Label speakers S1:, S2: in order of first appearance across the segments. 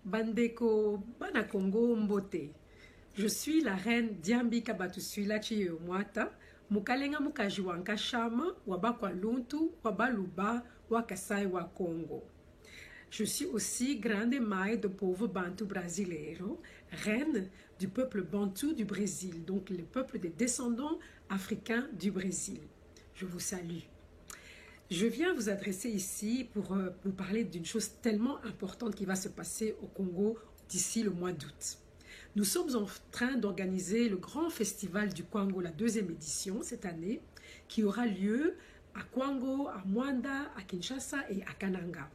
S1: Bandeko Bana Congo Mbote. Je suis la reine Diambi Kabatuswila Chiyomwata, Mukalenga Mukajiwanka Shama, Wabakwa Luntu, Wabaluba, Wakasai wa Congo. Je suis aussi grande maille de pauvre Bantu brasileiro, reine du peuple Bantu du Brésil, donc le peuple des descendants africains du Brésil. Je vous salue. Je viens vous adresser ici pour vous parler d'une chose tellement importante qui va se passer au Congo d'ici le mois d'août. Nous sommes en train d'organiser le grand festival du Kwango, la 2e édition cette année, qui aura lieu à Kwango, à Mwanda, à Kinshasa et à Kananga.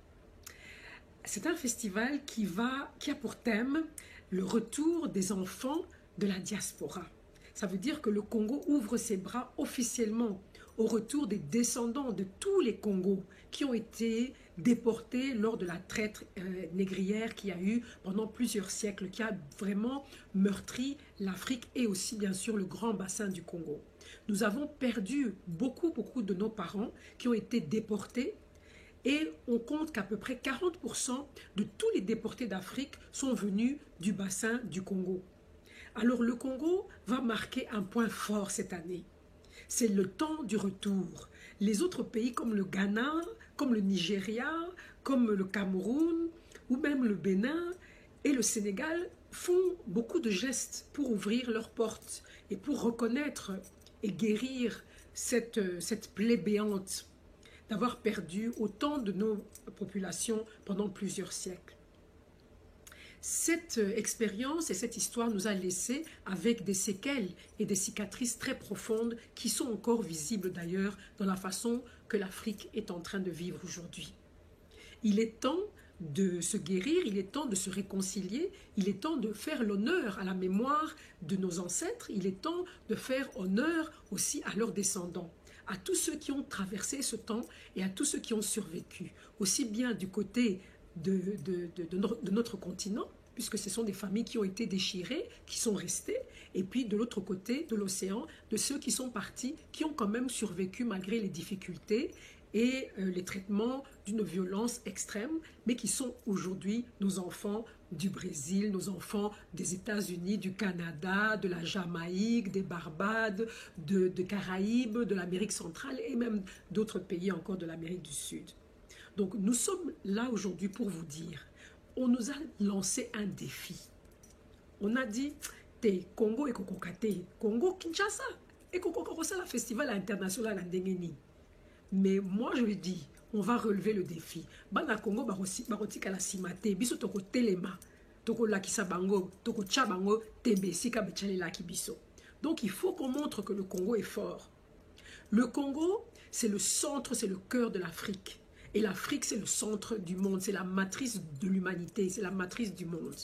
S1: C'est un festival qui a pour thème le retour des enfants de la diaspora. Ça veut dire que le Congo ouvre ses bras officiellement au retour des descendants de tous les Congos qui ont été déportés lors de la traite négrière qu'il y a eu pendant plusieurs siècles, qui a vraiment meurtri l'Afrique et aussi bien sûr le grand bassin du Congo. Nous avons perdu beaucoup de nos parents qui ont été déportés et on compte qu'à peu près 40% de tous les déportés d'Afrique sont venus du bassin du Congo. Alors le Congo va marquer un point fort cette année. C'est le temps du retour. Les autres pays comme le Ghana, comme le Nigeria, comme le Cameroun ou même le Bénin et le Sénégal font beaucoup de gestes pour ouvrir leurs portes et pour reconnaître et guérir cette plaie béante d'avoir perdu autant de nos populations pendant plusieurs siècles. Cette expérience et cette histoire nous a laissé avec des séquelles et des cicatrices très profondes qui sont encore visibles d'ailleurs dans la façon que l'Afrique est en train de vivre aujourd'hui. Il est temps de se guérir, il est temps de se réconcilier, il est temps de faire l'honneur à la mémoire de nos ancêtres, il est temps de faire honneur aussi à leurs descendants, à tous ceux qui ont traversé ce temps et à tous ceux qui ont survécu, aussi bien du côté de notre continent, puisque ce sont des familles qui ont été déchirées, qui sont restées, et puis de l'autre côté de l'océan, de ceux qui sont partis, qui ont quand même survécu malgré les difficultés et les traitements d'une violence extrême, mais qui sont aujourd'hui nos enfants du Brésil, nos enfants des États-Unis, du Canada, de la Jamaïque, des Barbades, de Caraïbes, de l'Amérique centrale et même d'autres pays encore de l'Amérique du Sud. Donc nous sommes là aujourd'hui pour vous dire, on nous a lancé un défi. On a dit, Congo et Kokokate, Congo Kinshasa et Kokokorosa, la festival international à Ndengeni. Mais moi je dis, on va relever le défi. Bana Congo barotika la simate, biso toko telema, toko lakisa bango, toko chabango, tebe sika bechale laki biso. Donc il faut qu'on montre que le Congo est fort. Le Congo, c'est le centre, c'est le cœur de l'Afrique. Et l'Afrique, c'est le centre du monde, c'est la matrice de l'humanité, c'est la matrice du monde.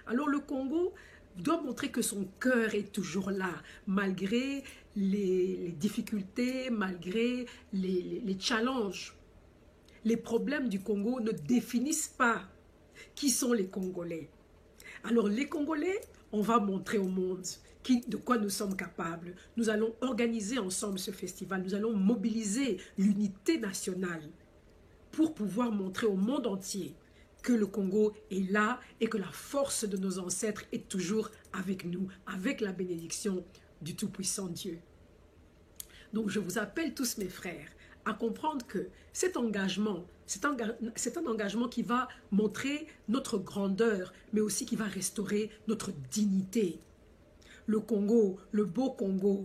S1: Alors le Congo doit montrer que son cœur est toujours là, malgré les difficultés, malgré les challenges. Les problèmes du Congo ne définissent pas qui sont les Congolais. Alors les Congolais, on va montrer au monde de quoi nous sommes capables. Nous allons organiser ensemble ce festival, nous allons mobiliser l'unité nationale pour pouvoir montrer au monde entier que le Congo est là et que la force de nos ancêtres est toujours avec nous, avec la bénédiction du Tout-Puissant Dieu. Donc je vous appelle tous mes frères à comprendre que cet engagement, c'est un engagement qui va montrer notre grandeur, mais aussi qui va restaurer notre dignité. Le Congo, le beau Congo,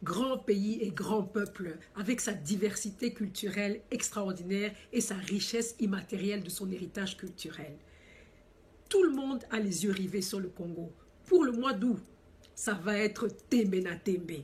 S1: grand pays et grand peuple, avec sa diversité culturelle extraordinaire et sa richesse immatérielle de son héritage culturel. Tout le monde a les yeux rivés sur le Congo. Pour le mois d'août, ça va être Tembe na Tembe.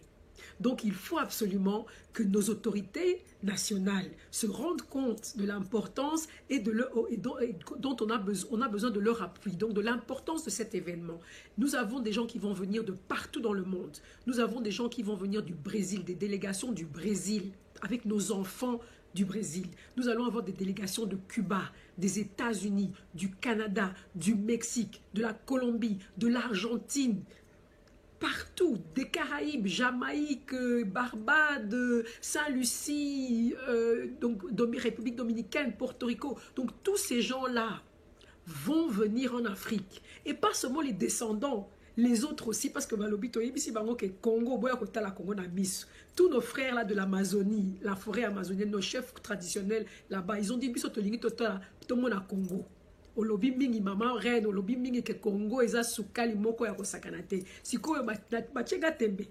S1: Donc il faut absolument que nos autorités nationales se rendent compte de l'importance et dont on a besoin de leur appui, donc de l'importance de cet événement. Nous avons des gens qui vont venir de partout dans le monde. Nous avons des gens qui vont venir du Brésil, des délégations du Brésil, avec nos enfants du Brésil. Nous allons avoir des délégations de Cuba, des États-Unis, du Canada, du Mexique, de la Colombie, de l'Argentine, partout, des Caraïbes, Jamaïque, Barbade, Saint-Lucie, donc République dominicaine, Porto Rico. Donc tous ces gens-là vont venir en Afrique. Et pas seulement les descendants, les autres aussi, parce que Balobito, ici, Congo, la Congo na Miss. Tous nos frères là de l'Amazonie, la forêt amazonienne, nos chefs traditionnels là-bas, ils ont dit biso tolingi tota tout le monde à Congo. Au lobby mingi maman reine, au lobby mingi que Congo eza sukali moko ya kosakanate. Siko batchega tembe.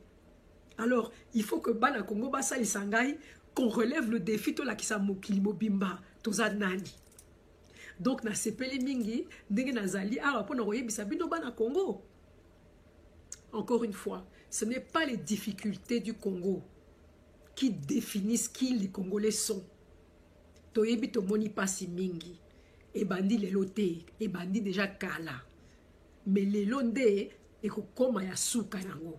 S1: Alors, il faut que bana Congo basa isangai qu'on relève le défi to la kisa mokili mobimba toza nani. Donc na sepeli mingi ndenge nazali ara pona koyebisa bino bana Congo. Encore une fois, ce n'est pas les difficultés du Congo qui définissent qui les Congolais sont. Toyebi to moni pasi mingi. Et bandi les loté, et bandi déjà kala. Mais les londe, et koma ya suka nango.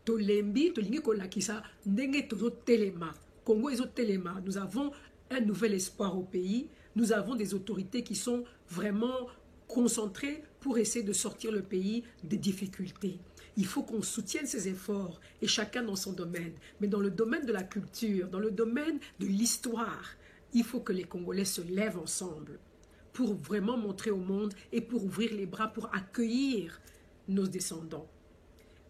S1: To lembi, to lingi kolakisa, ndenge tozo telema. Congo ezo telema. Nous avons un nouvel espoir au pays. Nous avons des autorités qui sont vraiment concentrées pour essayer de sortir le pays des difficultés. Il faut qu'on soutienne ces efforts, et chacun dans son domaine. Mais dans le domaine de la culture, dans le domaine de l'histoire, il faut que les Congolais se lèvent ensemble pour vraiment montrer au monde et pour ouvrir les bras, pour accueillir nos descendants.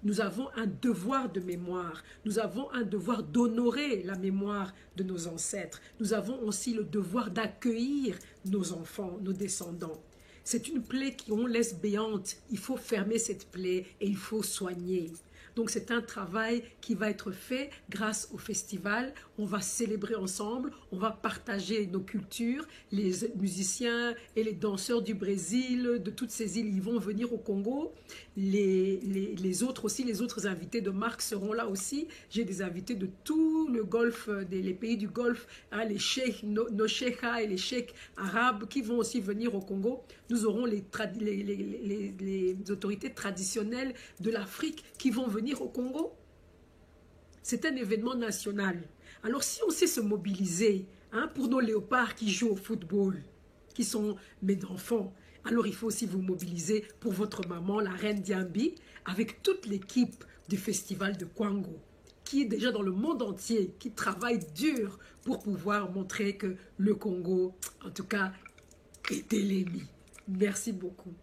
S1: Nous avons un devoir de mémoire. Nous avons un devoir d'honorer la mémoire de nos ancêtres. Nous avons aussi le devoir d'accueillir nos enfants, nos descendants. C'est une plaie qu'on laisse béante. Il faut fermer cette plaie et il faut soigner. Donc c'est un travail qui va être fait grâce au festival. On va célébrer ensemble, on va partager nos cultures. Les musiciens et les danseurs du Brésil, de toutes ces îles, ils vont venir au Congo. Les autres aussi, les autres invités de marque seront là aussi. J'ai des invités de tout le Golfe, les pays du Golfe, hein, les cheikhs, nos cheikhs et les cheikhs arabes qui vont aussi venir au Congo. Nous aurons les autorités traditionnelles de l'Afrique qui vont venir au Congo. C'est un événement national. Alors si on sait se mobiliser, hein, pour nos léopards qui jouent au football, qui sont mes enfants, alors il faut aussi vous mobiliser pour votre maman, la reine Diambi, avec toute l'équipe du festival de Kwango, qui est déjà dans le monde entier, qui travaille dur pour pouvoir montrer que le Congo, en tout cas, est élémi. Merci beaucoup.